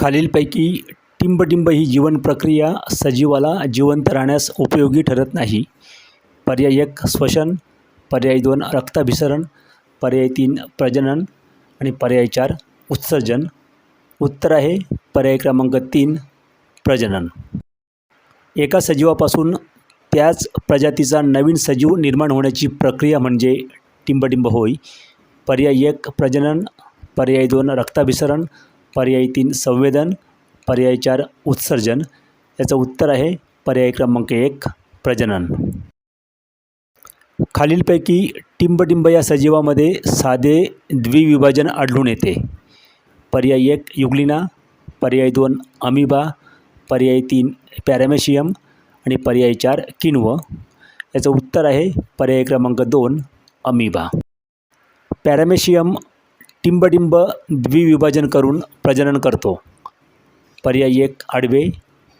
खालीलपैकी टिंबटिंब ही जीवन प्रक्रिया सजीवाला जिवंत राहण्यास उपयोगी ठरत नाही. पर्याय 1 श्वसन, पर्याय 2 रक्ताभिसरण, पर्याय 3 प्रजनन आणि पर्याय 4 उत्सर्जन. उत्तर आहे पर्याय क्रमांक 3 प्रजनन. एका सजीवापासून त्याच प्रजातीचा नवीन सजीव निर्माण होण्याची प्रक्रिया म्हणजे टिंबटिंब होय. पर्याय 1 प्रजनन, पर्याय 2 रक्ताभिसरण, पर्याय 3 संवेदन, पर्याय 4 उत्सर्जन. याचं उत्तर आहे पर्याय क्रमांक 1 प्रजनन. खालीलपैकी टिंबटिंब या सजीवामध्ये साधे द्विविभाजन आढळून येते. पर्याय 1 युग्लिना, पर्याय 2 अमिबा, पर्याय 3 पॅरामेशियम आणि पर्याय 4 किण्व. याचं उत्तर आहे पर्याय क्रमांक 2 अमिबा. पॅरामेशियम टिंबटिंब द्विविभाजन करून प्रजनन करतो. पर्याय 1 आडवे,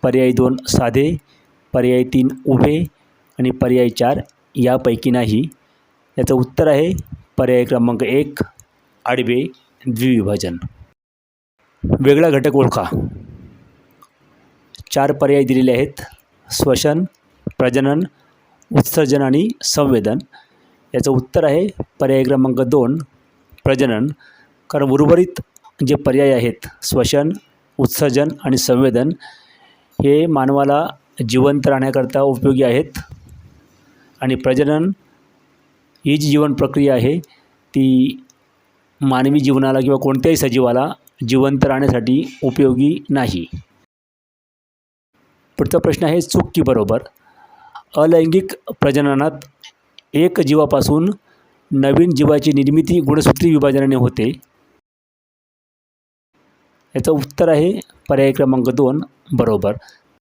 पर्याय 2 साधे, पर्याय 3 उभे आणि पर्याय 4 यापैकी नाही. याचं उत्तर आहे पर्याय क्रमांक 1 आडवे द्विविभाजन. वेगळा घटक ओळखा. 4 पर्याय दिलेले आहेत: श्वसन, प्रजनन, उत्सर्जन आणि संवेदन. याचं उत्तर आहे पर्याय क्रमांक 2 प्रजनन. कारण उर्वरित जे पर्याय आहेत श्वसन, उत्सर्जन आणि संवेदन हे मानवाला जिवंत राहण्याकरता उपयोगी आहेत आणि प्रजनन ही जी जीवन प्रक्रिया आहे ती मानवी जीवनाला किंवा कोणत्याही सजीवाला जिवंत राहण्यासाठी उपयोगी नाही. पुढचा प्रश्न आहे चूक की बरोबर. अलैंगिक प्रजननात एक जीवापासून नवीन जीवाची निर्मिती गुणसूत्री विभाजनाने होते. याचं उत्तर आहे पर्याय क्रमांक 2 बरोबर.